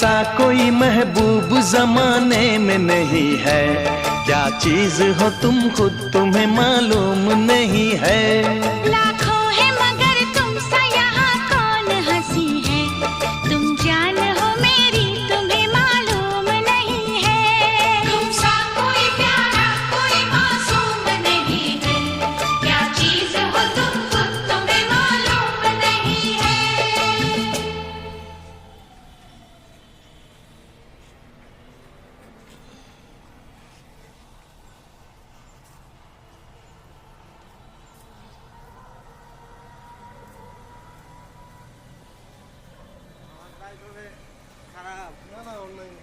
सा कोई महबूब जमाने में नहीं है। क्या चीज हो तुम खुद तुम्हें मालूम नहीं है। लाखों है मगर तुम सा यहाँ कौन हंसी है। तुम जान हो मेरी तुम्हें मालूम नहीं है। तुम सा कोई प्यारा कोई मासूम नहीं है। क्या चीज हो तुम खुद तुम्हें मालूम नहीं है। খারাপ না না অনলাইনে